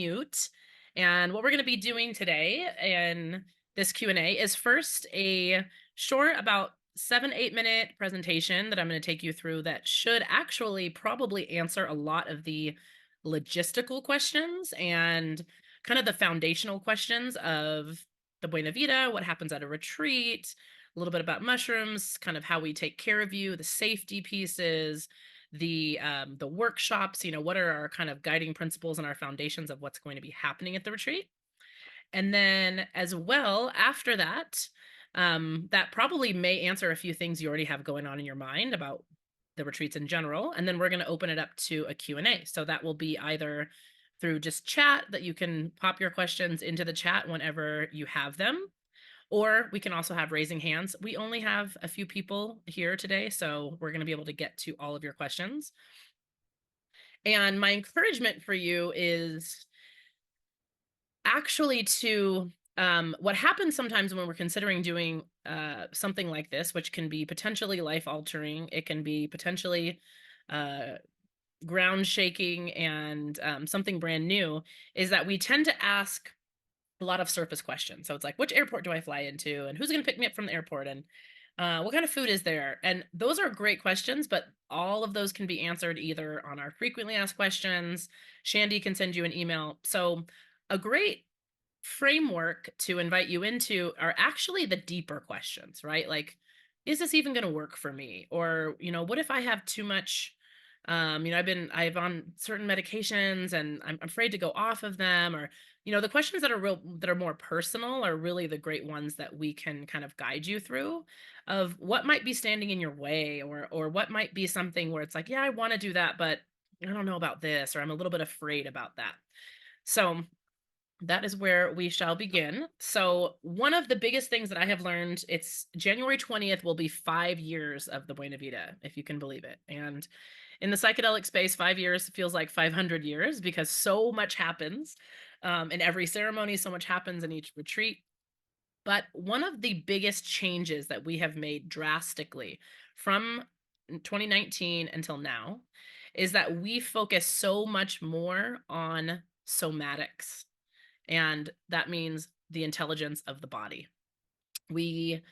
mute. And what we're going to be doing today in this Q&A is first a short, about 7-8 minute presentation that I'm going to take you through that should actually probably answer a lot of the logistical questions and kind of the foundational questions of the Buena Vida, what happens at a retreat, a little bit about mushrooms, kind of how we take care of you, the safety pieces, the workshops, what are our kind of guiding principles and our foundations of what's going to be happening at the retreat. And then as well, after that, that probably may answer a few things you already have going on in your mind about the retreats in general. And then we're going to open it up to a Q&A. So that will be either through just chat, that you can pop your questions into the chat whenever you have them, or we can also have raising hands. We only have a few people here today, so we're going to be able to get to all of your questions. And my encouragement for you is actually to what happens sometimes when we're considering doing something like this, which can be potentially life-altering, it can be potentially ground shaking and something brand new, is that we tend to ask a lot of surface questions. So it's like, which airport do I fly into? And who's going to pick me up from the airport? And what kind of food is there? And those are great questions, but all of those can be answered either on our frequently asked questions. Shandy can send you an email. So a great framework to invite you into are actually the deeper questions, right? Like, is this even going to work for me? Or, what if I have too much? I've on certain medications and I'm afraid to go off of them, or, the questions that are more personal are really the great ones that we can kind of guide you through, of what might be standing in your way, or what might be something where it's like, yeah, I want to do that, but I don't know about this, or I'm a little bit afraid about that. So that is where we shall begin. So one of the biggest things that I have learned, it's January 20th will be 5 years of the Buena Vida, if you can believe it. And in the psychedelic space, 5 years feels like 500 years, because so much happens in every ceremony, so much happens in each retreat. But one of the biggest changes that we have made drastically from 2019 until now is that we focus so much more on somatics. And that means the intelligence of the body. We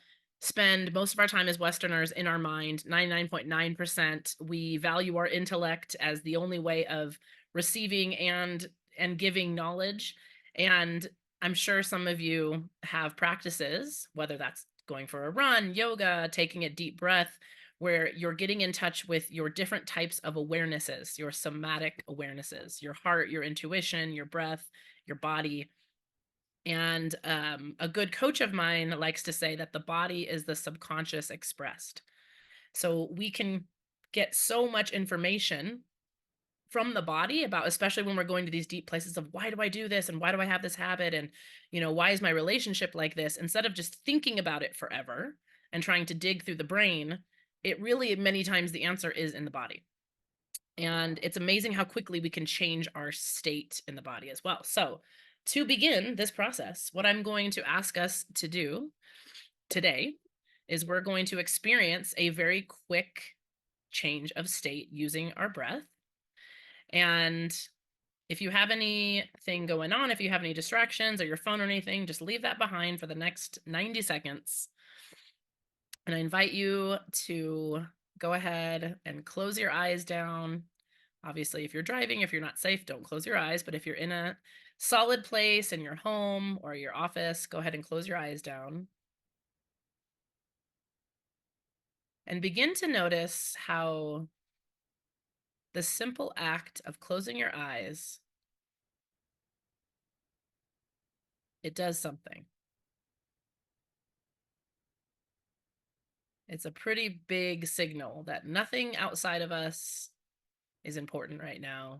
spend most of our time as Westerners in our mind, 99.9%. We value our intellect as the only way of receiving and giving knowledge. And I'm sure some of you have practices, whether that's going for a run, yoga, taking a deep breath, where you're getting in touch with your different types of awarenesses, your somatic awarenesses, your heart, your intuition, your breath, your body. And a good coach of mine likes to say that the body is the subconscious expressed. So we can get so much information from the body about, especially when we're going to these deep places of, why do I do this? And why do I have this habit? And, why is my relationship like this? Instead of just thinking about it forever and trying to dig through the brain, it really, many times the answer is in the body. And it's amazing how quickly we can change our state in the body as well. So to begin this process, what I'm going to ask us to do today is we're going to experience a very quick change of state using our breath. And if you have anything going on, if you have any distractions or your phone or anything, just leave that behind for the next 90 seconds. And I invite you to go ahead and close your eyes down. Obviously, if you're driving, if you're not safe, don't close your eyes. But if you're in a solid place in your home or your office, go ahead and close your eyes down. And begin to notice how the simple act of closing your eyes, it does something. It's a pretty big signal that nothing outside of us is important right now.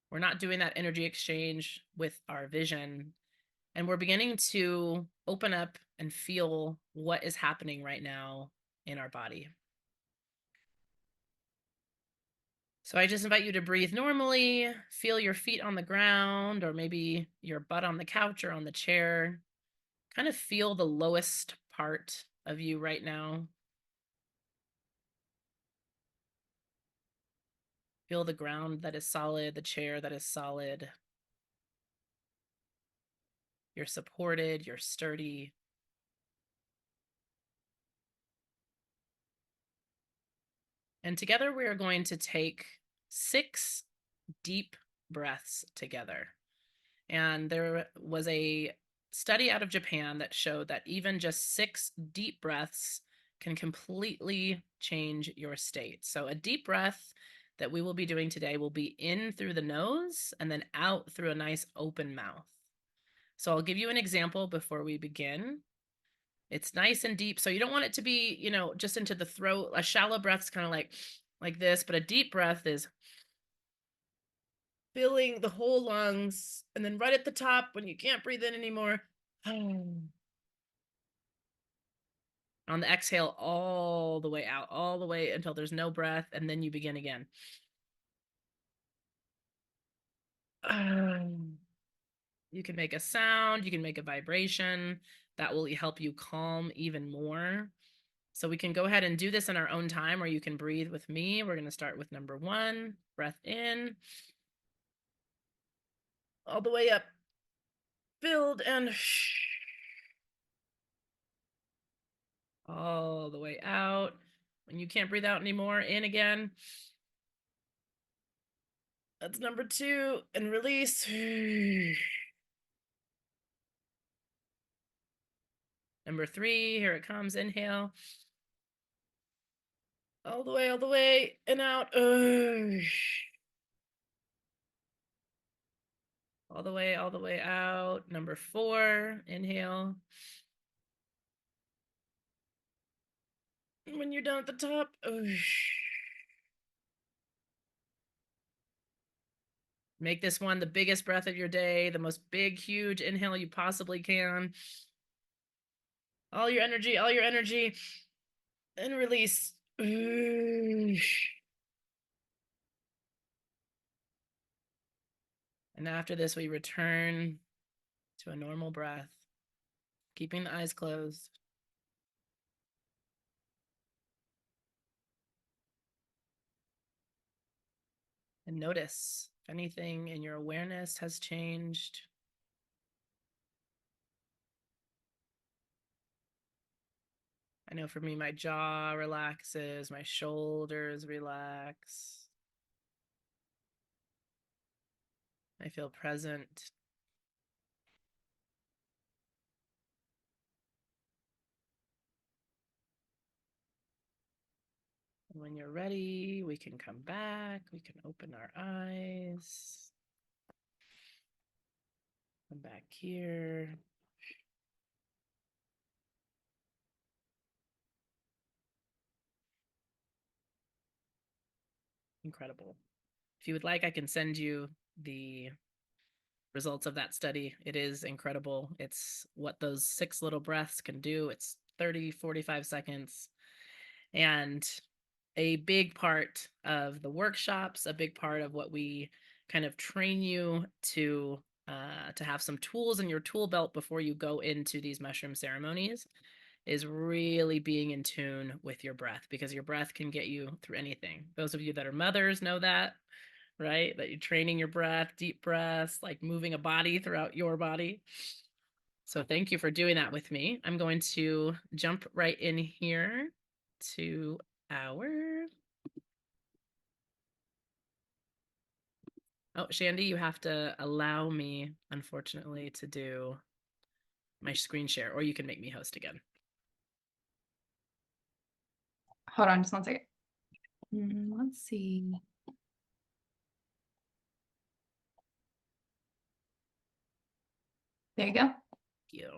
We're not doing that energy exchange with our vision, and we're beginning to open up and feel what is happening right now in our body. So I just invite you to breathe normally, feel your feet on the ground, or maybe your butt on the couch or on the chair. Kind of feel the lowest part of you right now. Feel the ground that is solid, the chair that is solid. You're supported, you're sturdy. And together we are going to take 6 deep breaths together. And there was a study out of Japan that showed that even just 6 deep breaths can completely change your state. So a deep breath that we will be doing today will be in through the nose and then out through a nice open mouth. So I'll give you an example before we begin. It's nice and deep. So you don't want it to be, just into the throat. A shallow breath is kind of like this, but a deep breath is filling the whole lungs. And then right at the top, when you can't breathe in anymore, on the exhale, all the way out, all the way until there's no breath. And then you begin again. You can make a sound, you can make a vibration that will help you calm even more. So we can go ahead and do this in our own time, or you can breathe with me. We're going to start with number 1, breath in, all the way up, filled, and all the way out. When you can't breathe out anymore, in again. That's number 2, and release. Number 3, here it comes, inhale. All the way, and out. All the way out. Number 4, inhale. When you're done at the top, make this one the biggest breath of your day, the most big, huge inhale you possibly can. All your energy, and release. And after this, we return to a normal breath, keeping the eyes closed. And notice if anything in your awareness has changed. I know for me, my jaw relaxes, my shoulders relax. I feel present. And when you're ready, we can come back. We can open our eyes. Come back here. Incredible. If you would like, I can send you the results of that study. It is incredible. It's what those 6 little breaths can do. It's 30, 45 seconds. And a big part of the workshops, a big part of what we kind of train you to have some tools in your tool belt before you go into these mushroom ceremonies is really being in tune with your breath, because your breath can get you through anything. Those of you that are mothers know that, right? That you're training your breath, deep breaths, like moving a body throughout your body. So thank you for doing that with me. I'm going to jump right in here to our... Oh, Shandy, you have to allow me, unfortunately, to do my screen share, or you can make me host again. Hold on just one second. Let's see. There you go. Thank you.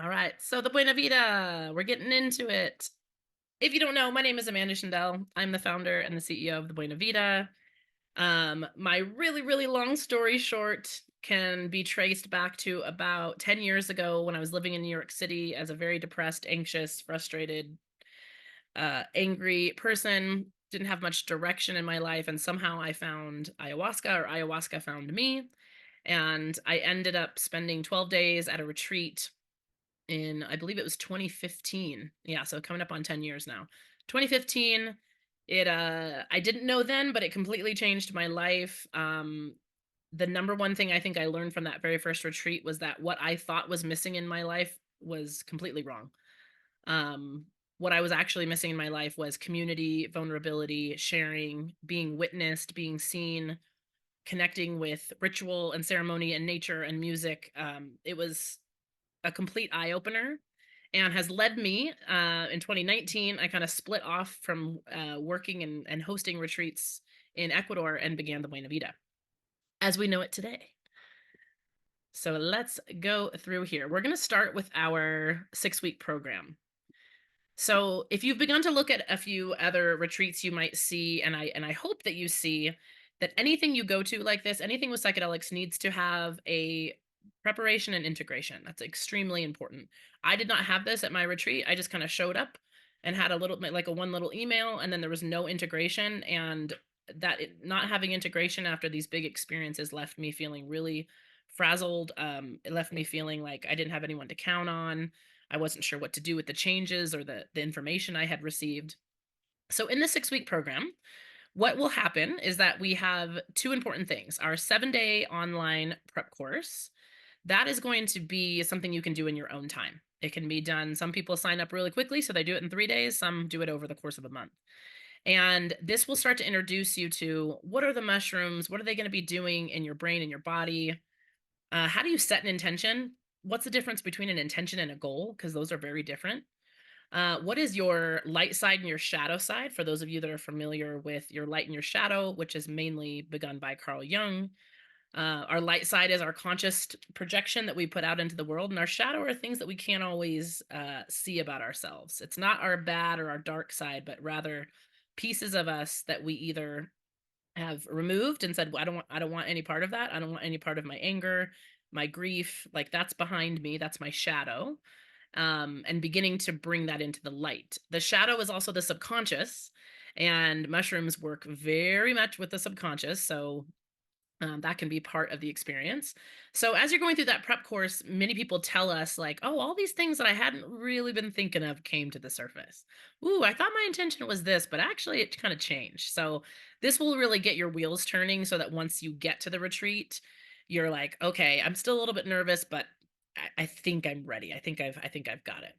All right, so the Buena Vida, we're getting into it. If you don't know, my name is Amanda Schendel. I'm the founder and the CEO of the Buena Vida. My really, really long story short can be traced back to about 10 years ago when I was living in New York City as a very depressed, anxious, frustrated, angry person. Didn't have much direction in my life, and somehow I found ayahuasca, or ayahuasca found me. And I ended up spending 12 days at a retreat in, I believe it was 2015. Yeah, so coming up on 10 years now. 2015, I didn't know then, but it completely changed my life. The number one thing I think I learned from that very first retreat was that what I thought was missing in my life was completely wrong. Um, what I was actually missing in my life was community, vulnerability, sharing, being witnessed, being seen, connecting with ritual and ceremony and nature and music. It was a complete eye opener and has led me in 2019. I kind of split off from working and hosting retreats in Ecuador and began the Buena Vida as we know it today. So let's go through here. We're going to start with our 6-week program. So if you've begun to look at a few other retreats, you might see, and I hope that you see that anything you go to like this, anything with psychedelics needs to have a preparation and integration. That's extremely important. I did not have this at my retreat. I just kind of showed up and had a little, like a one little email, and then there was no integration. And not having integration after these big experiences left me feeling really frazzled. It left me feeling like I didn't have anyone to count on. I wasn't sure what to do with the changes or the information I had received. So in the 6-week program, what will happen is that we have two important things. Our 7-day online prep course, that is going to be something you can do in your own time. It can be done. Some people sign up really quickly, so they do it in 3 days. Some do it over the course of a month. And this will start to introduce you to what are the mushrooms? What are they going to be doing in your brain and your body? How do you set an intention? What's the difference between an intention and a goal? Because those are very different. What is your light side and your shadow side? For those of you that are familiar with your light and your shadow, which is mainly begun by Carl Jung. Our light side is our conscious projection that we put out into the world, and our shadow are things that we can't always see about ourselves. It's not our bad or our dark side, but rather pieces of us that we either have removed and said, well, I don't want any part of that. I don't want any part of my anger, my grief. Like that's behind me. That's my shadow. And beginning to bring that into the light. The shadow is also the subconscious, and mushrooms work very much with the subconscious. So that can be part of the experience. So as you're going through that prep course, many people tell us like, oh, all these things that I hadn't really been thinking of came to the surface. Ooh, I thought my intention was this, but actually it kind of changed. So this will really get your wheels turning so that once you get to the retreat, you're like, okay, I'm still a little bit nervous, but I think I'm ready. I think I've got it.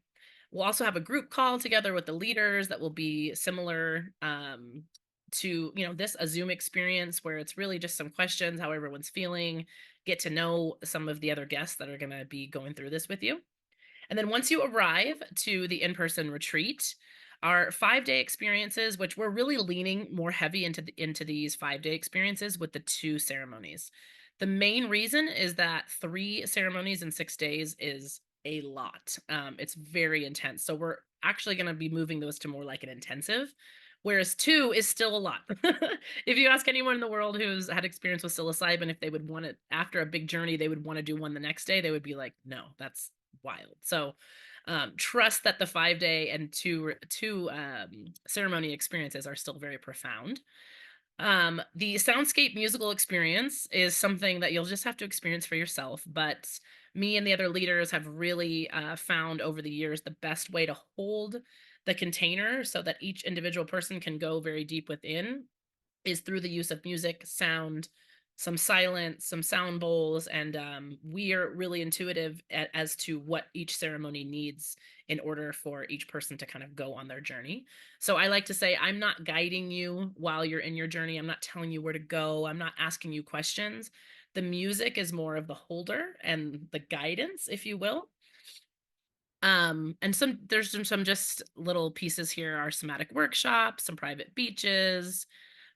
We'll also have a group call together with the leaders that will be similar to this, a Zoom experience where it's really just some questions, how everyone's feeling, get to know some of the other guests that are going to be going through this with you. And then once you arrive to the in-person retreat, our 5-day experiences, which we're really leaning more heavy into these 5-day experiences with the 2 ceremonies. The main reason is that 3 ceremonies in 6 days is a lot. It's very intense. So we're actually going to be moving those to more like an intensive, whereas 2 is still a lot. If you ask anyone in the world who's had experience with psilocybin, if they would want it after a big journey, they would want to do one the next day, they would be like, no, that's wild. So trust that the 5-day and two ceremony experiences are still very profound. The soundscape musical experience is something that you'll just have to experience for yourself, but me and the other leaders have really found over the years the best way to hold the container so that each individual person can go very deep within is through the use of music, sound, some silence, some sound bowls, and we are really intuitive as to what each ceremony needs in order for each person to kind of go on their journey. So I like to say, I'm not guiding you while you're in your journey. I'm not telling you where to go. I'm not asking you questions. The music is more of the holder and the guidance, if you will. And there's some just little pieces here, our somatic workshops, some private beaches,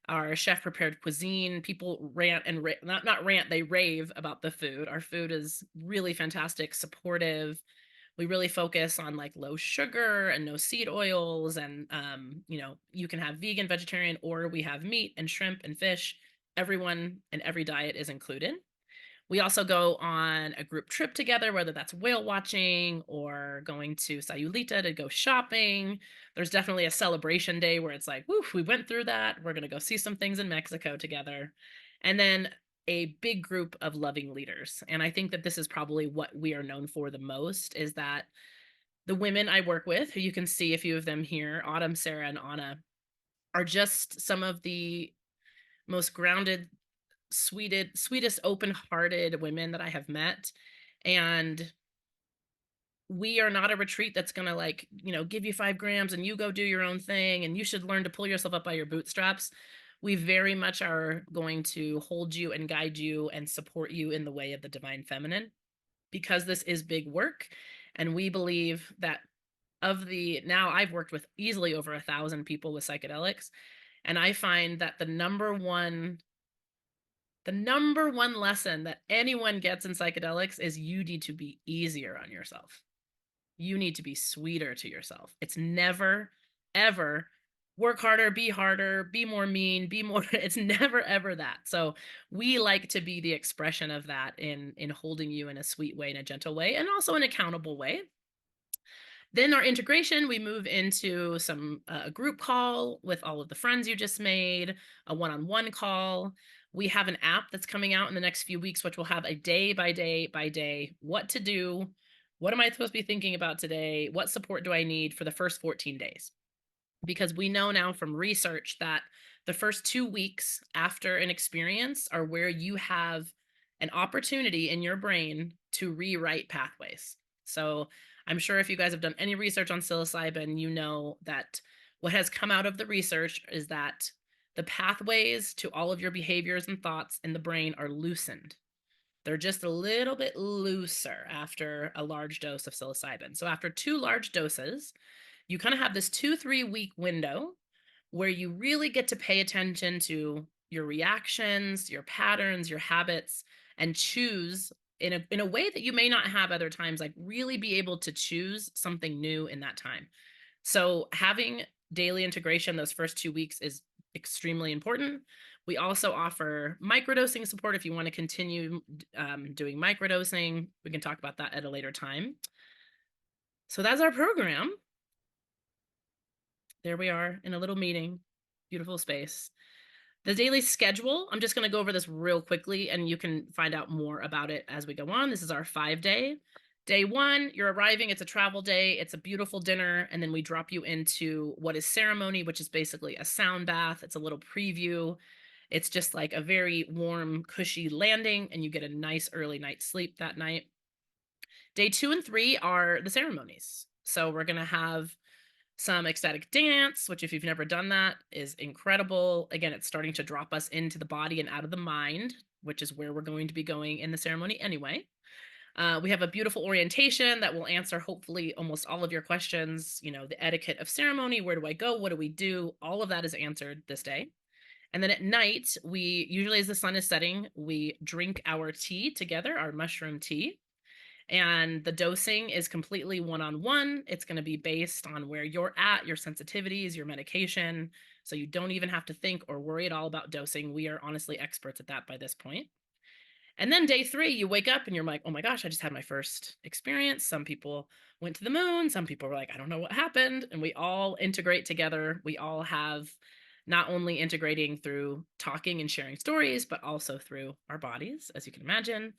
our chef prepared cuisine. People rant and not rant, they rave about the food. Our food is really fantastic, supportive. We really focus on like low sugar and no seed oils, and you can have vegan, vegetarian, or we have meat and shrimp and fish. Everyone and every diet is included. We also go on a group trip together, whether that's whale watching or going to Sayulita to go shopping. There's definitely a celebration day where it's like, woo, we went through that. We're going to go see some things in Mexico together. And then a big group of loving leaders. And I think that this is probably what we are known for the most, is that the women I work with, who you can see a few of them here, Autumn, Sarah, and Anna, are just some of the most grounded, sweetest, open-hearted women that I have met. And we are not a retreat that's going to, like, give you 5 grams and you go do your own thing and you should learn to pull yourself up by your bootstraps. We very much are going to hold you and guide you and support you in the way of the divine feminine, because this is big work. And we believe that, now I've worked with easily over 1,000 people with psychedelics, and I find that the number one lesson that anyone gets in psychedelics is you need to be easier on yourself. You need to be sweeter to yourself. It's never, ever work harder, be more mean, be more. It's never, ever that. So we like to be the expression of that in holding you in a sweet way, in a gentle way, and also an accountable way. Then our integration, we move into some group call with all of the friends you just made, a one-on-one call. We have an app that's coming out in the next few weeks, which will have a day by day by day what to do. What am I supposed to be thinking about today? What support do I need for the first 14 days? Because we know now from research that the first 2 weeks after an experience are where you have an opportunity in your brain to rewrite pathways. So I'm sure if you guys have done any research on psilocybin, you know that what has come out of the research is that the pathways to all of your behaviors and thoughts in the brain are loosened. They're just a little bit looser after a large dose of psilocybin. So after 2 large doses, you kind of have this 2-3 week window where you really get to pay attention to your reactions, your patterns, your habits, and choose in a way that you may not have other times, like really be able to choose something new in that time. So having daily integration those first 2 weeks is extremely important. We also offer microdosing support if you want to continue doing microdosing. We can talk about that at a later time. So that's our program. There we are in a little meeting, beautiful space. The daily schedule, I'm just going to go over this real quickly and you can find out more about it as we go on. This is our 5-day. Day 1, you're arriving, it's a travel day, it's a beautiful dinner, and then we drop you into what is ceremony, which is basically a sound bath. It's a little preview. It's just like a very warm, cushy landing, and you get a nice early night's sleep that night. Day 2 and 3 are the ceremonies. So we're going to have some ecstatic dance, which if you've never done that is incredible. Again, it's starting to drop us into the body and out of the mind, which is where we're going to be going in the ceremony anyway. We have a beautiful orientation that will answer hopefully almost all of your questions. The etiquette of ceremony, where do I go, what do we do? All of that is answered this day. And then at night, we usually, as the sun is setting, we drink our tea together, our mushroom tea. And the dosing is completely one-on-one. It's going to be based on where you're at, your sensitivities, your medication. So you don't even have to think or worry at all about dosing. We are honestly experts at that by this point. And then day 3, you wake up and you're like, oh my gosh, I just had my first experience. Some people went to the moon. Some people were like, I don't know what happened. And we all integrate together. We all have not only integrating through talking and sharing stories, but also through our bodies, as you can imagine.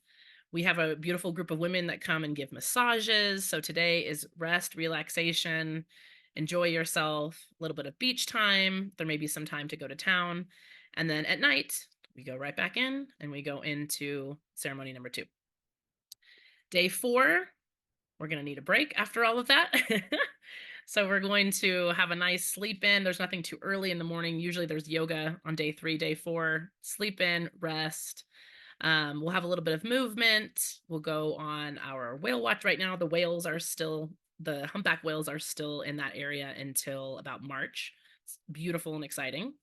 We have a beautiful group of women that come and give massages. So today is rest, relaxation, enjoy yourself, a little bit of beach time. There may be some time to go to town. And then at night, we go right back in and we go into ceremony number 2. Day 4, we're going to need a break after all of that. So we're going to have a nice sleep in. There's nothing too early in the morning. Usually there's yoga on day 3, day 4, sleep in, rest. We'll have a little bit of movement. We'll go on our whale watch right now. The humpback whales are still in that area until about March. It's beautiful and exciting.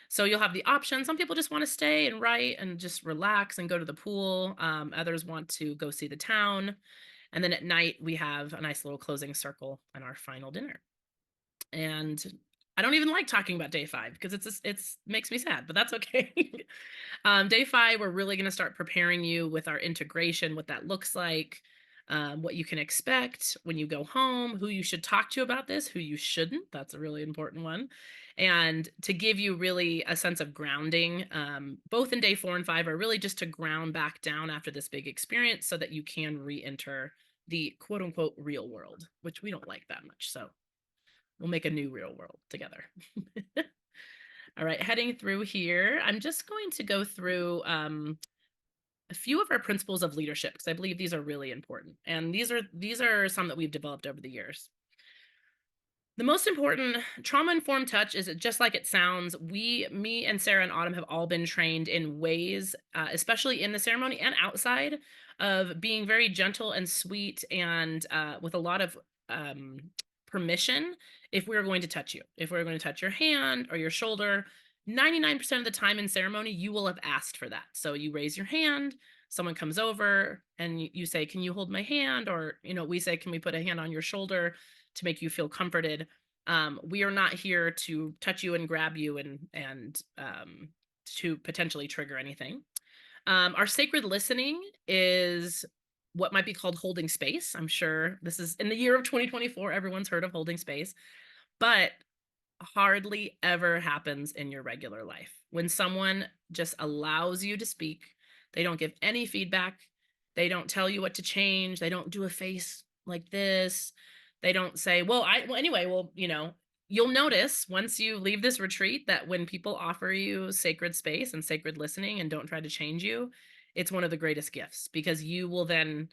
So you'll have the option. Some people just want to stay and write and just relax and go to the pool. Others want to go see the town. And then at night, we have a nice little closing circle and our final dinner. And I don't even like talking about day 5 because it's makes me sad, but that's okay. Day 5, we're really going to start preparing you with our integration, what that looks like, what you can expect when you go home, who you should talk to about this, who you shouldn't. That's a really important one. And to give you really a sense of grounding, both in day 4 and 5 are really just to ground back down after this big experience so that you can re-enter the quote unquote real world, which we don't like that much. So we'll make a new real world together. All right, heading through here, I'm just going to go through a few of our principles of leadership because I believe these are really important. And these are some that we've developed over the years. The most important trauma-informed touch is just like it sounds. Me and Sarah and Autumn have all been trained in ways, especially in the ceremony and outside, of being very gentle and sweet and with a lot of um, permission if we're going to touch you. If we're going to touch your hand or your shoulder, 99% of the time in ceremony, you will have asked for that. So you raise your hand, someone comes over and you say, "Can you hold my hand?" Or, we say, "Can we put a hand on your shoulder?" to make you feel comforted. We are not here to touch you and grab you and to potentially trigger anything. Our sacred listening is what might be called holding space. I'm sure this is in the year of 2024, everyone's heard of holding space, but hardly ever happens in your regular life. When someone just allows you to speak, they don't give any feedback, they don't tell you what to change, they don't do a face like this, they don't say, anyway, you'll notice once you leave this retreat that when people offer you sacred space and sacred listening and don't try to change you, it's one of the greatest gifts because you will then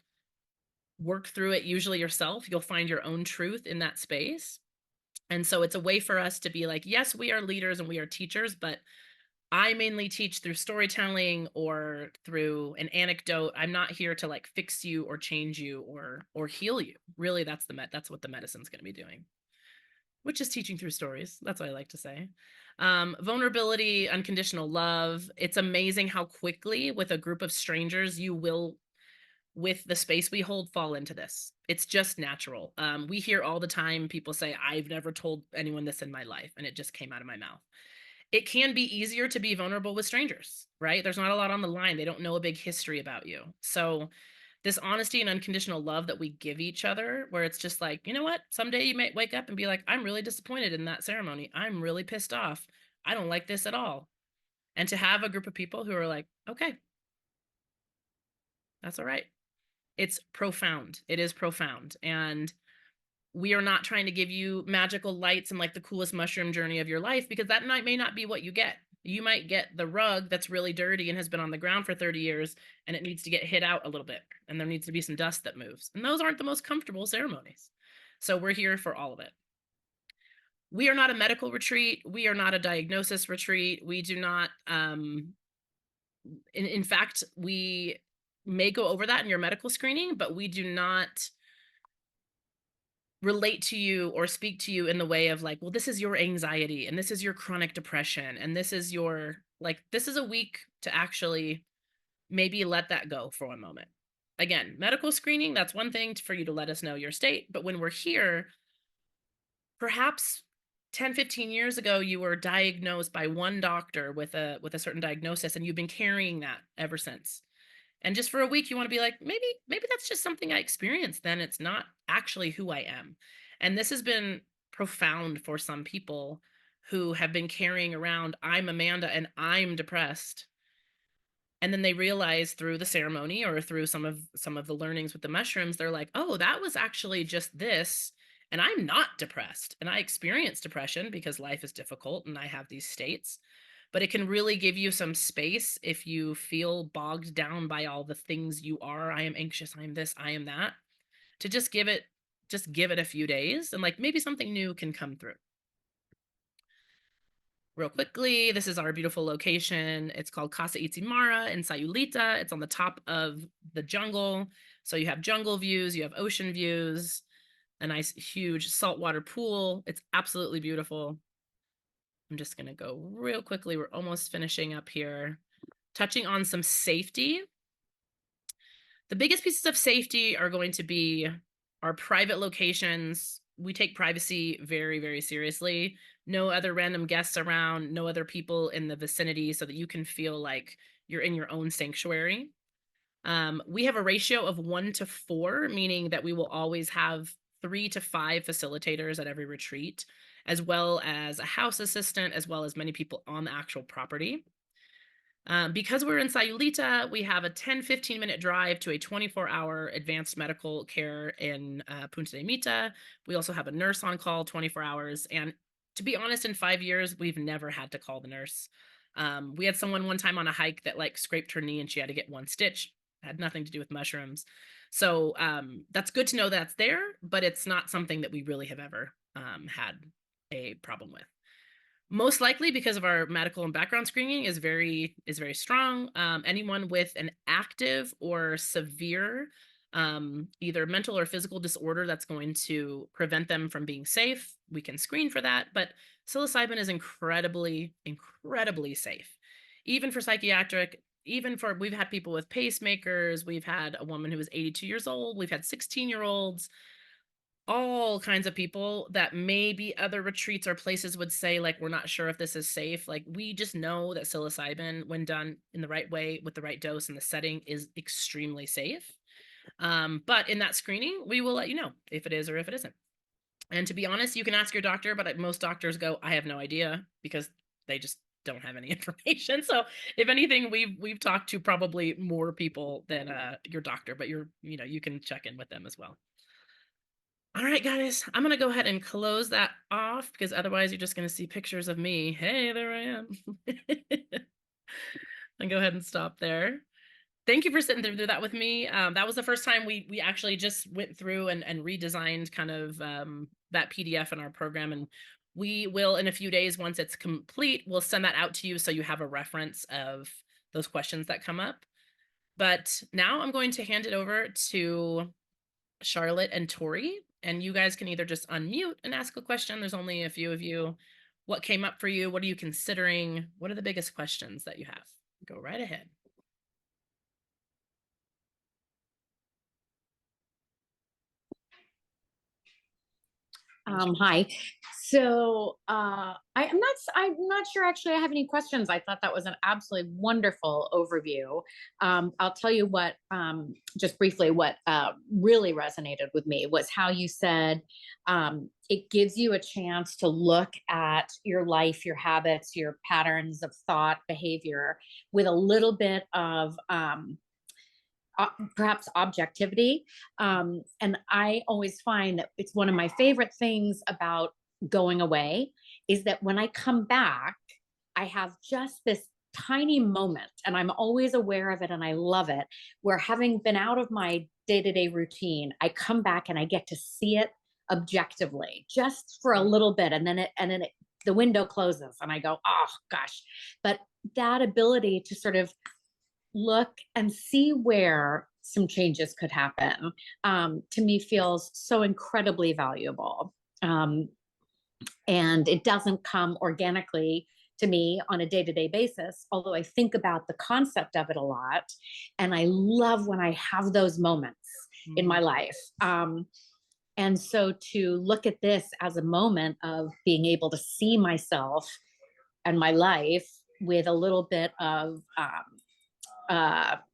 work through it usually yourself. You'll find your own truth in that space. And so it's a way for us to be like, yes, we are leaders and we are teachers, but I mainly teach through storytelling or through an anecdote. I'm not here to like fix you or change you or heal you. Really, that's what the medicine's going to be doing, which is teaching through stories. That's what I like to say. Vulnerability, unconditional love. It's amazing how quickly with a group of strangers you will, with the space we hold, fall into this. It's just natural. We hear all the time people say, "I've never told anyone this in my life," and it just came out of my mouth. It can be easier to be vulnerable with strangers, right? There's not a lot on the line. They don't know a big history about you. So this honesty and unconditional love that we give each other, where it's just like, you know what? Someday you might wake up and be like, "I'm really disappointed in that ceremony. I'm really pissed off. I don't like this at all." And to have a group of people who are like, "Okay, that's all right." It's profound. It is profound. And we are not trying to give you magical lights and like the coolest mushroom journey of your life, because that may not be what you get. You might get the rug that's really dirty and has been on the ground for 30 years and it needs to get hit out a little bit. And there needs to be some dust that moves. And those aren't the most comfortable ceremonies. So we're here for all of it. We are not a medical retreat. We are not a diagnosis retreat. We do not, in fact, we may go over that in your medical screening, but we do not relate to you or speak to you in the way of like, well, this is your anxiety and this is your chronic depression and this is your, like, this is a week to actually maybe let that go for one moment. Again, medical screening, that's one thing for you to let us know your state, but when we're here, perhaps 10, 15 years ago you were diagnosed by one doctor with a certain diagnosis and you've been carrying that ever since. And just for a week, you want to be like, maybe that's just something I experienced. Then it's not actually who I am. And this has been profound for some people who have been carrying around, "I'm Amanda and I'm depressed." And then they realize through the ceremony or through some of the learnings with the mushrooms, they're like, "Oh, that was actually just this. And I'm not depressed. And I experience depression because life is difficult and I have these states." But it can really give you some space if you feel bogged down by all the things you are. "I am anxious, I am this, I am that," to just give it a few days and like maybe something new can come through. Real quickly, this is our beautiful location. It's called Casa Itzimara in Sayulita. It's on the top of the jungle. So you have jungle views, you have ocean views, a nice huge saltwater pool. It's absolutely beautiful. I'm just going to go real quickly. We're almost finishing up here. Touching on some safety. The biggest pieces of safety are going to be our private locations. We take privacy very, very seriously. No other random guests around, no other people in the vicinity, so that you can feel like you're in your own sanctuary. We have a ratio of 1 to 4, meaning that we will always have 3 to 5 facilitators at every retreat, as well as a house assistant, as well as many people on the actual property. Because we're in Sayulita, we have a 10-15 minute drive to a 24-hour advanced medical care in Punta de Mita. We also have a nurse on call 24 hours. And to be honest, in 5 years, we've never had to call the nurse. We had someone one time on a hike that like scraped her knee and she had to get one stitch. It had nothing to do with mushrooms. So that's good to know that's there, but it's not something that we really have ever had a problem with. Most likely because of our medical and background screening is very strong. Anyone with an active or severe either mental or physical disorder that's going to prevent them from being safe, we can screen for that. But psilocybin is incredibly safe, even for psychiatric. Even for, we've had people with pacemakers, we've had a woman who was 82 years old, we've had 16-year-olds, all kinds of people that maybe other retreats or places would say, like, we're not sure if this is safe. Like, we just know that psilocybin, when done in the right way with the right dose and the setting, is extremely safe. But in that screening, we will let you know if it is or if it isn't. And to be honest, you can ask your doctor, but most doctors go, I have no idea, because they just don't have any information. So if anything, we've talked to probably more people than your doctor, but you can check in with them as well. All right, guys, I'm going to go ahead and close that off, because otherwise you're just going to see pictures of me. Hey, there I am. And go ahead and stop there. Thank you for sitting through that with me. That was the first time we actually just went through and redesigned kind of that PDF in our program. And we will, in a few days, once it's complete, we'll send that out to you so you have a reference of those questions that come up. But now I'm going to hand it over to Charlotte and Tori, and you guys can either just unmute and ask a question. There's only a few of you. What came up for you? What are you considering? What are the biggest questions that you have? Go right ahead. Hi. So I'm not sure actually I have any questions. I thought that was an absolutely wonderful overview. I'll tell you what, just briefly, what really resonated with me was how you said it gives you a chance to look at your life, your habits, your patterns of thought, behavior with a little bit of perhaps objectivity. And I always find that it's one of my favorite things about going away is that when I come back, I have just this tiny moment, and I'm always aware of it and I love it, where having been out of my day-to-day routine, I come back and I get to see it objectively just for a little bit. And then the window closes and I go, oh gosh. But that ability to sort of look and see where some changes could happen, to me feels so incredibly valuable. And it doesn't come organically to me on a day-to-day basis, although I think about the concept of it a lot. And I love when I have those moments in my life. And so to look at this as a moment of being able to see myself and my life with a little bit of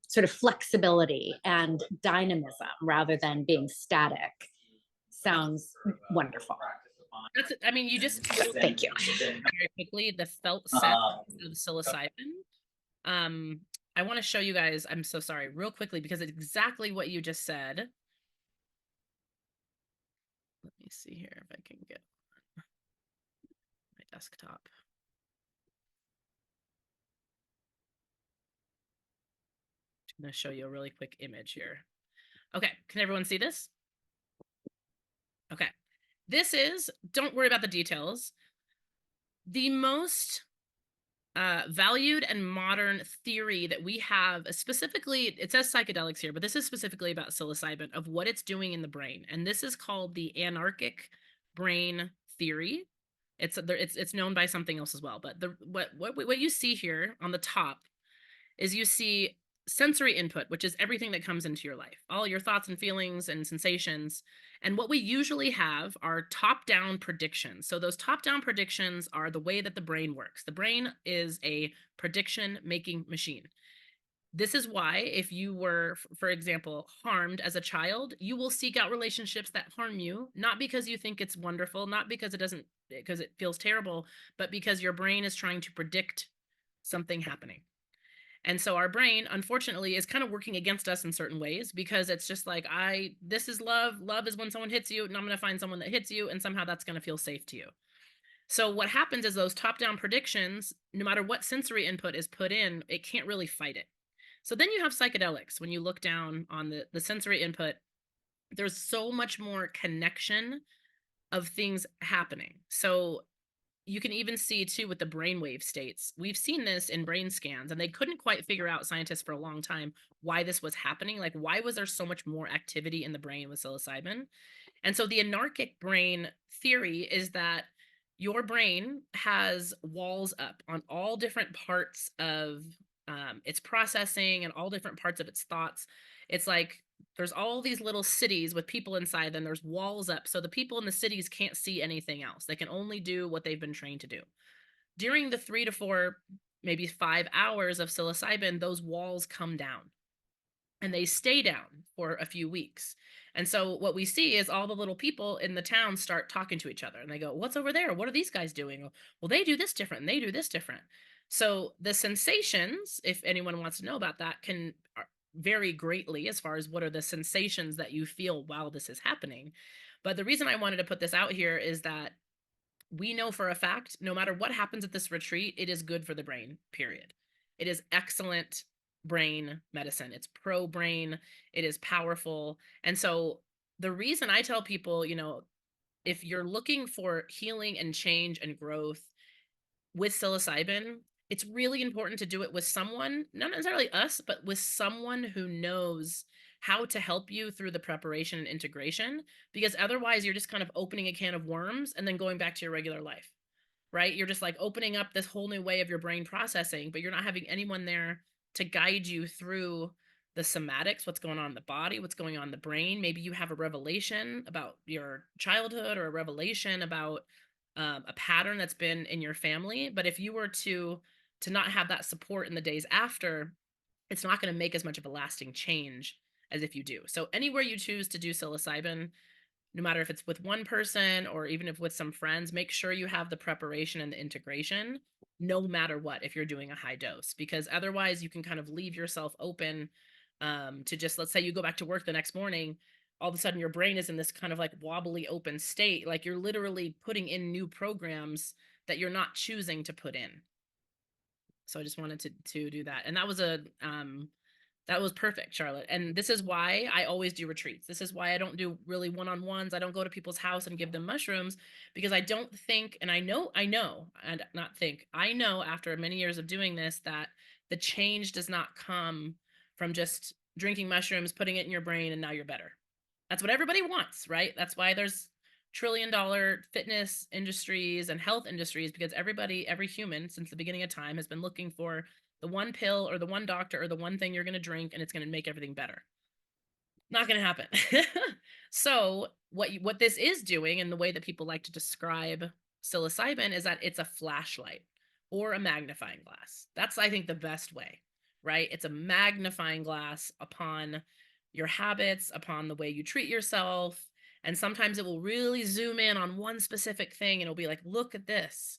sort of flexibility and dynamism rather than being static sounds wonderful. That's, I mean, you just Thank you. very quickly the felt scent of psilocybin. I want to show you guys, I'm so sorry, real quickly, because it's exactly what you just said. Let me see here if I can get my desktop. I'm going to show you a really quick image here. Okay, can everyone see this? Okay, this is, don't worry about the details, the most valued and modern theory that we have, specifically, it says psychedelics here, but this is specifically about psilocybin, of what it's doing in the brain. And this is called the anarchic brain theory. It's known by something else as well, but what you see here on the top is you see sensory input, which is everything that comes into your life, all your thoughts and feelings and sensations. And what we usually have are top-down predictions. So those top-down predictions are the way that the brain works. The brain is a prediction-making machine. This is why if you were, for example, harmed as a child, you will seek out relationships that harm you, not because you think it's wonderful, not because it feels terrible, but because your brain is trying to predict something happening. And so our brain, unfortunately, is kind of working against us in certain ways, because it's just like, this is love. Love is when someone hits you, and I'm going to find someone that hits you, and somehow that's going to feel safe to you. So what happens is those top-down predictions, no matter what sensory input is put in, it can't really fight it. So then you have psychedelics. When you look down on the sensory input, there's so much more connection of things happening. So you can even see too with the brainwave states. We've seen this in brain scans, and they couldn't quite figure out, scientists for a long time, why this was happening. Like, why was there so much more activity in the brain with psilocybin? And so the anarchic brain theory is that your brain has walls up on all different parts of its processing and all different parts of its thoughts. It's like there's all these little cities with people inside them. There's walls up. So the people in the cities can't see anything else. They can only do what they've been trained to do. During the 3 to 4, maybe 5 hours of psilocybin, those walls come down and they stay down for a few weeks. And so what we see is all the little people in the town start talking to each other and they go, "What's over there? What are these guys doing? Well, they do this different and they do this different." So the sensations, if anyone wants to know about that, can vary greatly as far as what are the sensations that you feel while this is happening. But the reason I wanted to put this out here is that we know for a fact, no matter what happens at this retreat, it is good for the brain, period. It is excellent brain medicine. It's pro brain, it is powerful. And so the reason I tell people, if you're looking for healing and change and growth with psilocybin, it's really important to do it with someone, not necessarily us, but with someone who knows how to help you through the preparation and integration, because otherwise you're just kind of opening a can of worms and then going back to your regular life, right? You're just like opening up this whole new way of your brain processing, but you're not having anyone there to guide you through the somatics, what's going on in the body, what's going on in the brain. Maybe you have a revelation about your childhood or a revelation about a pattern that's been in your family. But if you were to not have that support in the days after, it's not going to make as much of a lasting change as if you do. So anywhere you choose to do psilocybin, no matter if it's with one person or even if with some friends, make sure you have the preparation and the integration, no matter what, if you're doing a high dose, because otherwise you can kind of leave yourself open to just, let's say you go back to work the next morning, all of a sudden your brain is in this kind of like wobbly open state. Like you're literally putting in new programs that you're not choosing to put in. So I just wanted to do that. And that was perfect, Charlotte. And this is why I always do retreats. This is why I don't do really one-on-ones. I don't go to people's house and give them mushrooms, because I don't think, and I know, and not think, I know after many years of doing this that the change does not come from just drinking mushrooms, putting it in your brain, and now you're better. That's what everybody wants, right? That's why there's trillion-dollar fitness industries and health industries, because every human since the beginning of time has been looking for the one pill or the one doctor or the one thing you're going to drink and it's going to make everything better. Not going to happen. So what this is doing, and the way that people like to describe psilocybin, is that it's a flashlight or a magnifying glass. That's, I think, the best way, right? It's a magnifying glass upon your habits, upon the way you treat yourself. And sometimes it will really zoom in on one specific thing and it'll be like, look at this.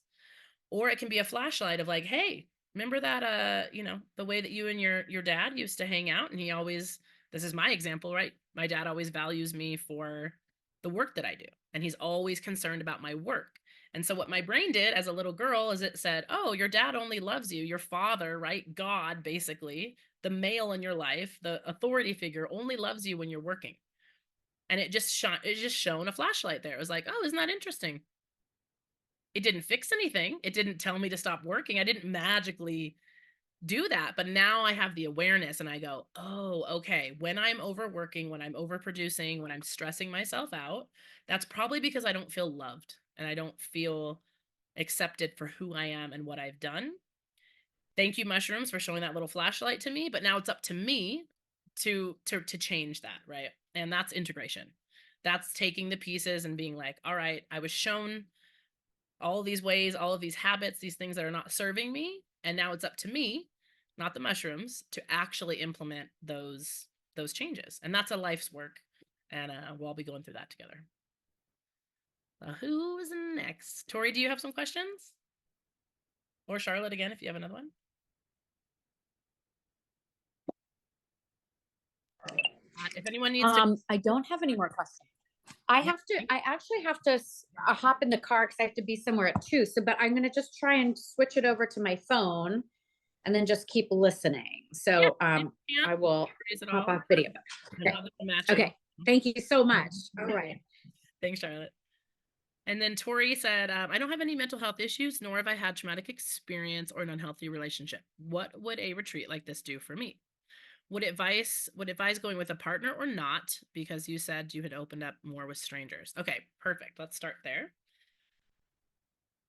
Or it can be a flashlight of like, hey, remember that the way that you and your dad used to hang out, and he always, this is my example, right? My dad always values me for the work that I do, and he's always concerned about my work. And so what my brain did as a little girl is it said, "Oh, your dad only loves you. Your father, right? God, basically, the male in your life, the authority figure, only loves you when you're working." And it just shone a flashlight there. It was like, "Oh, isn't that interesting?" It didn't fix anything. It didn't tell me to stop working. I didn't magically do that. But now I have the awareness and I go, oh, okay. When I'm overworking, when I'm overproducing, when I'm stressing myself out, that's probably because I don't feel loved and I don't feel accepted for who I am and what I've done. Thank you, mushrooms, for showing that little flashlight to me. But now it's up to me to change that, right? And that's integration. That's taking the pieces and being like, all right, I was shown all of these ways, all of these habits, these things that are not serving me. And now it's up to me, not the mushrooms, to actually implement those changes. And that's a life's work. And we'll all be going through that together. Who's next? Tori, do you have some questions? Or Charlotte again, if you have another one. If anyone needs to, I don't have any more questions. I actually have to hop in the car because I have to be somewhere at 2. So, but I'm going to just try and switch it over to my phone and then just keep listening. So, I will hop off video. Okay. Okay. Thank you so much. All right. Thanks, Charlotte. And then Tori said, I don't have any mental health issues, nor have I had traumatic experience or an unhealthy relationship. What would a retreat like this do for me? Would advise going with a partner or not? Because you said you had opened up more with strangers. Okay, perfect. Let's start there.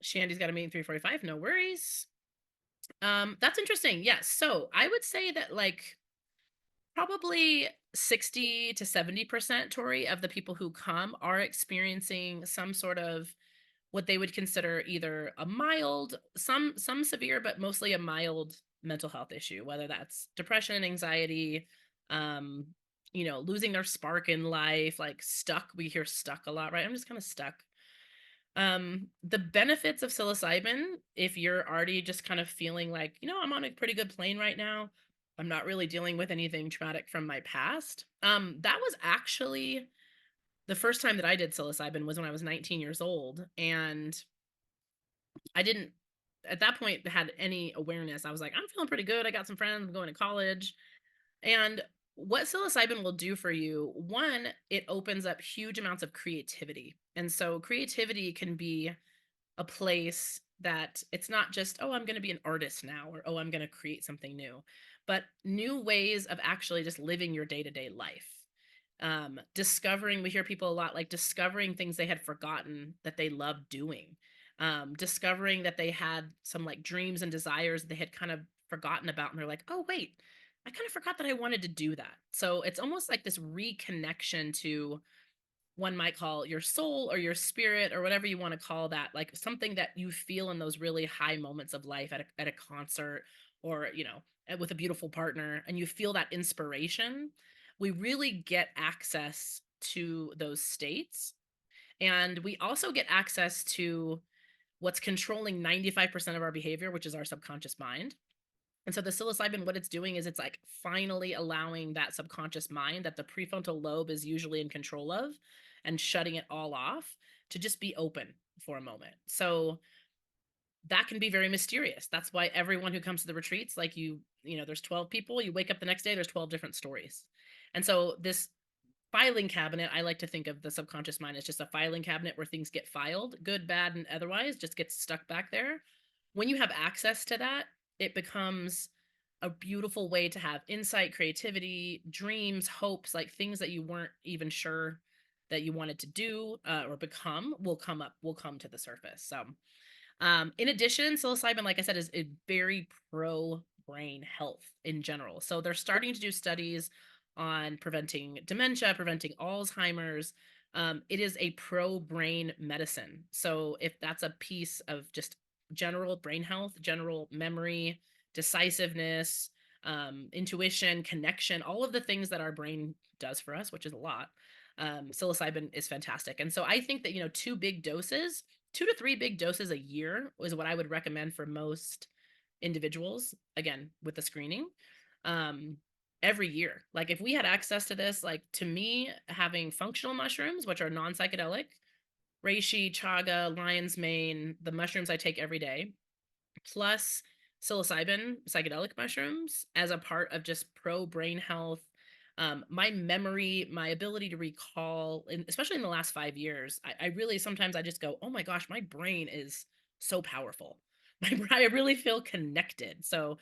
Shandy's got a meeting 3:45. No worries. That's interesting. Yes. So I would say that like probably 60 to 70%, Tori, of the people who come are experiencing some sort of what they would consider either a mild, some severe, but mostly a mild mental health issue, whether that's depression, anxiety, losing their spark in life, like stuck. We hear stuck a lot, right? I'm just kind of stuck. The benefits of psilocybin, if you're already just kind of feeling like, I'm on a pretty good plane right now, I'm not really dealing with anything traumatic from my past. That was actually the first time that I did psilocybin was when I was 19 years old, and I didn't at that point had any awareness. I was like, I'm feeling pretty good. I got some friends, I'm going to college. And what psilocybin will do for you, one, it opens up huge amounts of creativity. And so creativity can be a place that it's not just, oh, I'm going to be an artist now, or, oh, I'm going to create something new, but new ways of actually just living your day-to-day life. Discovering, we hear people a lot like discovering things they had forgotten that they loved doing. Discovering that they had some like dreams and desires they had kind of forgotten about. And they're like, oh, wait, I kind of forgot that I wanted to do that. So it's almost like this reconnection to, one might call your soul or your spirit or whatever you want to call that, like something that you feel in those really high moments of life at a concert, or, with a beautiful partner, and you feel that inspiration. We really get access to those states. And we also get access to what's controlling 95% of our behavior, which is our subconscious mind. And so the psilocybin, what it's doing is it's like finally allowing that subconscious mind that the prefrontal lobe is usually in control of, and shutting it all off to just be open for a moment. So that can be very mysterious. That's why everyone who comes to the retreats, like there's 12 people, you wake up the next day, there's 12 different stories. And so this filing cabinet, I like to think of the subconscious mind as just a filing cabinet where things get filed, good, bad, and otherwise, just gets stuck back there. When you have access to that, it becomes a beautiful way to have insight, creativity, dreams, hopes, like things that you weren't even sure that you wanted to do or become will come to the surface. So in addition, psilocybin, like I said, is a very pro brain health in general. So they're starting to do studies on preventing dementia, preventing Alzheimer's. It is a pro brain medicine. So if that's a piece of just general brain health, general memory, decisiveness, intuition, connection, all of the things that our brain does for us, which is a lot, psilocybin is fantastic. And so I think that, 2 to 3 big doses a year is what I would recommend for most individuals, again, with the screening, every year. Like if we had access to this, like to me, having functional mushrooms, which are non-psychedelic, reishi, chaga, lion's mane, the mushrooms I take every day, plus psilocybin, psychedelic mushrooms as a part of just pro brain health. My memory, my ability to recall, and especially in the last 5 years, I really sometimes I just go, oh my gosh, my brain is so powerful. I really feel connected. So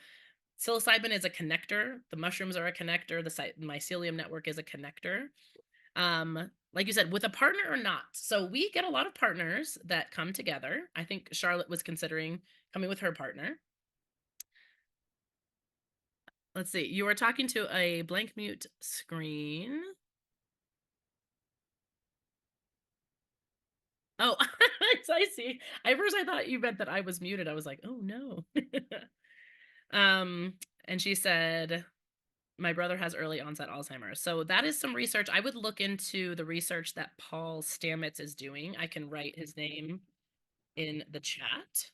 psilocybin is a connector. The mushrooms are a connector. The mycelium network is a connector. Like you said, with a partner or not. So we get a lot of partners that come together. I think Charlotte was considering coming with her partner. Let's see. You are talking to a blank mute screen. Oh, I see. At first I thought you meant that I was muted. I was like, oh no. And she said, my brother has early onset Alzheimer's. So that is some research. I would look into the research that Paul Stamets is doing. I can write his name in the chat.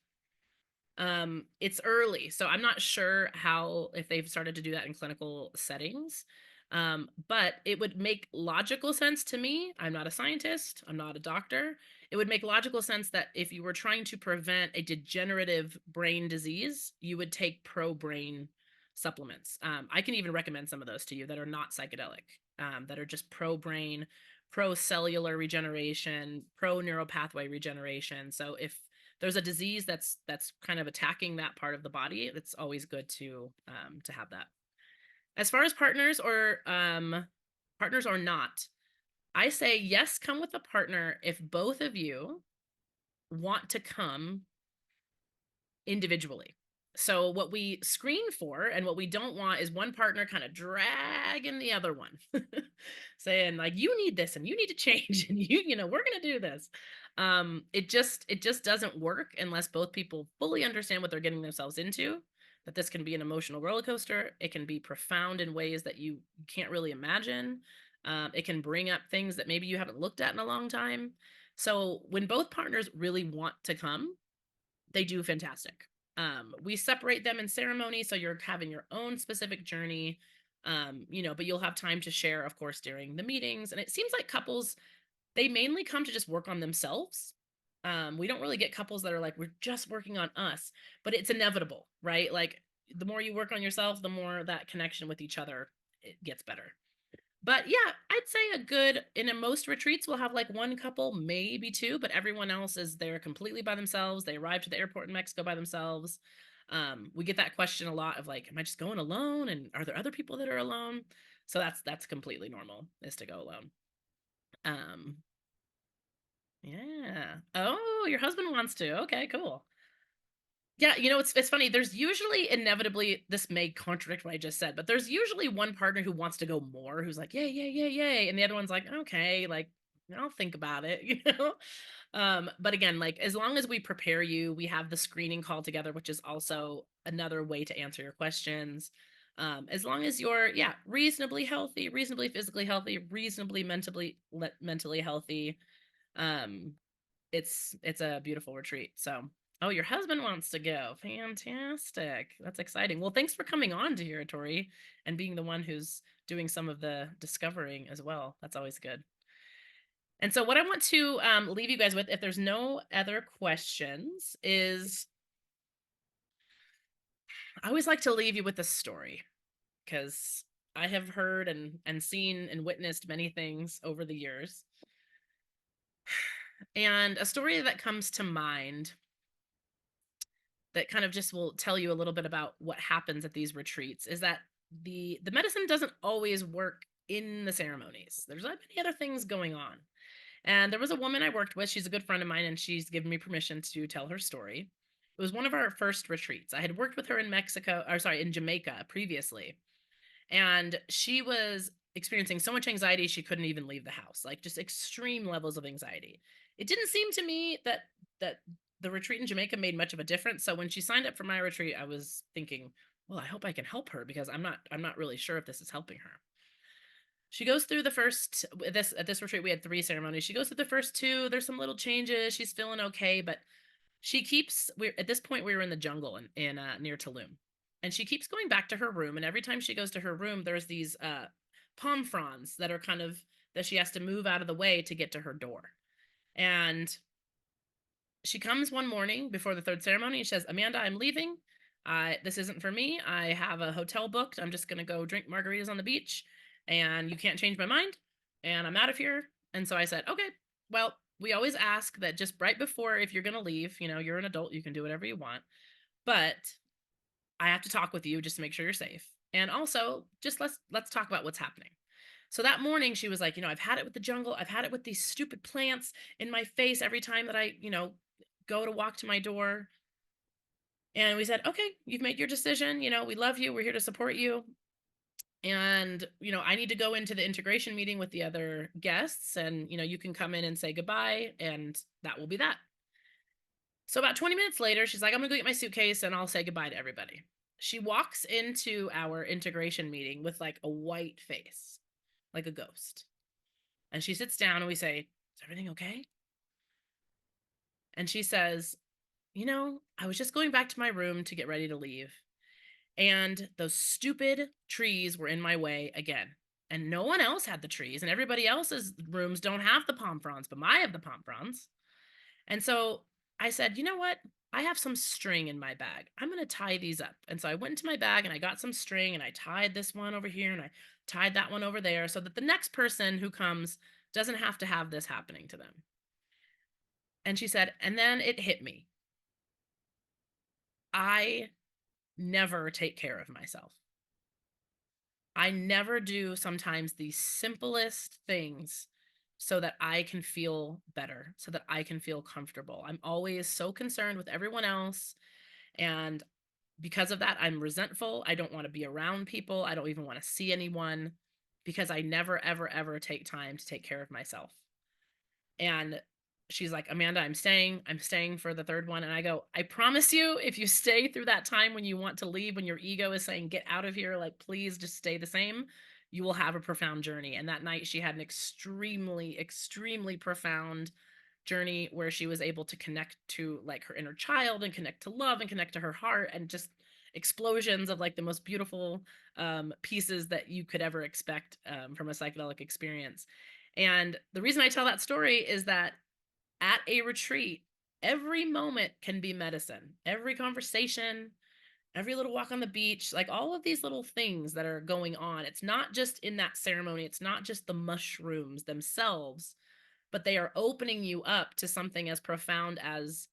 It's early, so I'm not sure if they've started to do that in clinical settings. But it would make logical sense to me. I'm not a scientist, I'm not a doctor. It would make logical sense that if you were trying to prevent a degenerative brain disease, you would take pro-brain supplements. I can even recommend some of those to you that are not psychedelic, that are just pro-brain, pro-cellular regeneration, pro-neural pathway regeneration. So if there's a disease that's kind of attacking that part of the body, it's always good to have that. As far as partners or not, I say yes, come with a partner if both of you want to come individually. So what we screen for and what we don't want is one partner kind of dragging the other one, saying like, you need this and you need to change and we're going to do this. It just doesn't work unless both people fully understand what they're getting themselves into, that this can be an emotional roller coaster. It can be profound in ways that you can't really imagine. It can bring up things that maybe you haven't looked at in a long time. So when both partners really want to come, they do fantastic. We separate them in ceremony, so you're having your own specific journey, but you'll have time to share, of course, during the meetings. And it seems like couples, they mainly come to just work on themselves. We don't really get couples that are like, we're just working on us, but it's inevitable, right? Like the more you work on yourself, the more that connection with each other, it gets better. But yeah, I'd say in most retreats, we'll have like one couple, maybe two, but everyone else is there completely by themselves. They arrive to the airport in Mexico by themselves. We get that question a lot of like, am I just going alone? And are there other people that are alone? So that's completely normal, is to go alone. Yeah. Oh, your husband wants to. Okay, cool. Yeah, it's funny. There's usually inevitably, this may contradict what I just said, but there's usually one partner who wants to go more, who's like, yay, yay, yay, yay. And the other one's like, okay, like, I'll think about it, But again, like, as long as we prepare you, we have the screening call together, which is also another way to answer your questions. As long as you're, reasonably healthy, reasonably physically healthy, reasonably mentally healthy, it's a beautiful retreat. So, oh, your husband wants to go. Fantastic. That's exciting. Well, thanks for coming on to here, Tori, and being the one who's doing some of the discovering as well. That's always good. And so what I want to leave you guys with, if there's no other questions, is I always like to leave you with a story, because I have heard and seen and witnessed many things over the years. And a story that comes to mind that kind of just will tell you a little bit about what happens at these retreats is that the medicine doesn't always work in the ceremonies. There's many other things going on. And there was a woman I worked with. She's a good friend of mine, and she's given me permission to tell her story. It was one of our first retreats. I had worked with her in Jamaica previously. And she was experiencing so much anxiety, she couldn't even leave the house, like just extreme levels of anxiety. It didn't seem to me that the retreat in Jamaica made much of a difference. So when she signed up for my retreat, I was thinking, well, I hope I can help her, because I'm not really sure if this is helping her. She goes through at this retreat, we had 3 ceremonies. She goes through the first 2. There's some little changes. She's feeling okay, but at this point, we were in the jungle in near Tulum. And she keeps going back to her room. And every time she goes to her room, there's these palm fronds that are that she has to move out of the way to get to her door. And she comes one morning before the 3rd ceremony and she says, Amanda, I'm leaving. This isn't for me. I have a hotel booked. I'm just going to go drink margaritas on the beach, and you can't change my mind, and I'm out of here. And so I said, okay, well, we always ask that just right before, if you're going to leave, you're an adult, you can do whatever you want, but I have to talk with you just to make sure you're safe. And also, just let's talk about what's happening. So that morning she was like, I've had it with the jungle. I've had it with these stupid plants in my face every time that I, go to walk to my door. And we said, okay, you've made your decision. We love you. We're here to support you. And, I need to go into the integration meeting with the other guests, and, you can come in and say goodbye, and that will be that. So about 20 minutes later, she's like, I'm gonna go get my suitcase and I'll say goodbye to everybody. She walks into our integration meeting with like a white face, like a ghost. And she sits down and we say, is everything okay? And she says, I was just going back to my room to get ready to leave, and those stupid trees were in my way again. and no one else had the trees, and everybody else's rooms don't have the palm fronds, but I have the palm fronds. And so I said, you know what? I have some string in my bag. I'm going to tie these up. And so I went into my bag and I got some string and I tied this one over here and I tied that one over there so that the next person who comes doesn't have to have this happening to them. And she said, and then it hit me. I never take care of myself. I never do sometimes the simplest things so that I can feel better, so that I can feel comfortable. I'm always so concerned with everyone else. And because of that, I'm resentful. I don't want to be around people. I don't even want to see anyone because I never, ever, ever take time to take care of myself. And she's like, Amanda, I'm staying for the third one. And I go, I promise you, if you stay through that time when you want to leave, when your ego is saying, get out of here, like, please just stay the same, you will have a profound journey. And that night she had an extremely, extremely profound journey where she was able to connect to like her inner child and connect to love and connect to her heart, and just explosions of like the most beautiful pieces that you could ever expect from a psychedelic experience. And the reason I tell that story is that at a retreat, every moment can be medicine. Every conversation, every little walk on the beach, like all of these little things that are going on. It's not just in that ceremony, it's not just the mushrooms themselves, but they are opening you up to something as profound as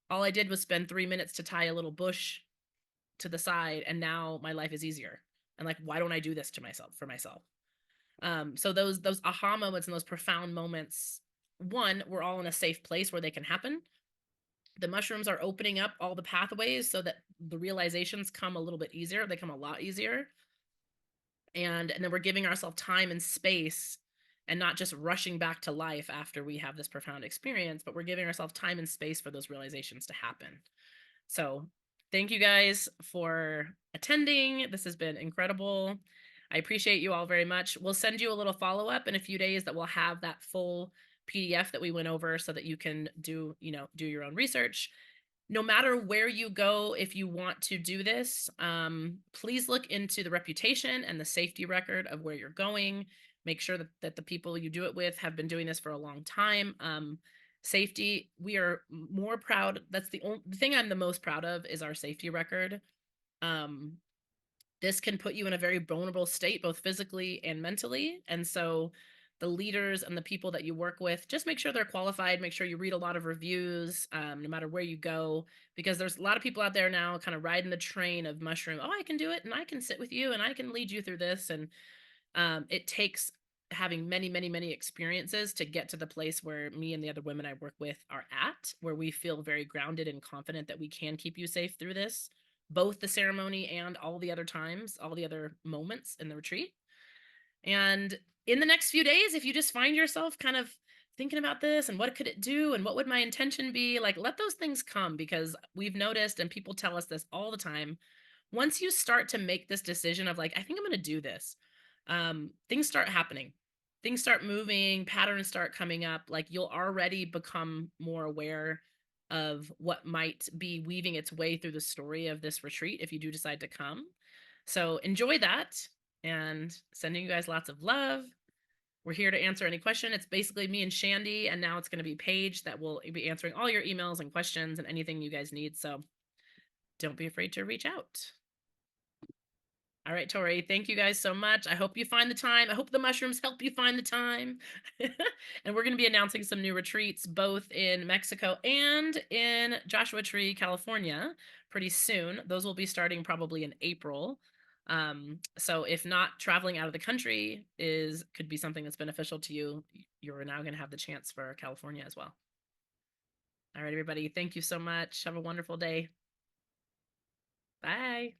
all I did was spend 3 minutes to tie a little bush to the side, and now my life is easier. And like, why don't I do this to myself for myself? So those aha moments and those profound moments, one, we're all in a safe place where they can happen. The mushrooms are opening up all the pathways so that the realizations come a little bit easier. They come a lot easier. And then we're giving ourselves time and space and not just rushing back to life after we have this profound experience, but we're giving ourselves time and space for those realizations to happen. So thank you guys for attending. This has been incredible. I appreciate you all very much. We'll send you a little follow-up in a few days that will have that full PDF that we went over so that you can do your own research. No matter where you go, if you want to do this, please look into the reputation and the safety record of where you're going. Make sure that the people you do it with have been doing this for a long time. Safety, we are more proud. That's the only thing I'm the most proud of is our safety record. This can put you in a very vulnerable state, both physically and mentally. And so the leaders and the people that you work with, just make sure they're qualified, make sure you read a lot of reviews, no matter where you go, because there's a lot of people out there now kind of riding the train of mushroom. Oh, I can do it and I can sit with you and I can lead you through this. And it takes having many, many, many experiences to get to the place where me and the other women I work with are at, where we feel very grounded and confident that we can keep you safe through this, both the ceremony and all the other times, all the other moments in the retreat. And in the next few days, if you just find yourself kind of thinking about this and what could it do and what would my intention be, like, let those things come, because we've noticed, and people tell us this all the time, once you start to make this decision of like, I think I'm going to do this, things start happening, things start moving, patterns start coming up. Like, you'll already become more aware of what might be weaving its way through the story of this retreat if you do decide to come. So enjoy that, and sending you guys lots of love. We're here to answer any question. It's basically me and Shandy, and now it's going to be Paige that will be answering all your emails and questions and anything you guys need. So don't be afraid to reach out. All right, Tori, thank you guys so much. I hope you find the time. I hope the mushrooms help you find the time. And we're going to be announcing some new retreats, both in Mexico and in Joshua Tree, California, pretty soon. Those will be starting probably in April. So if not, traveling out of the country could be something that's beneficial to you. You're now going to have the chance for California as well. All right, everybody. Thank you so much. Have a wonderful day. Bye.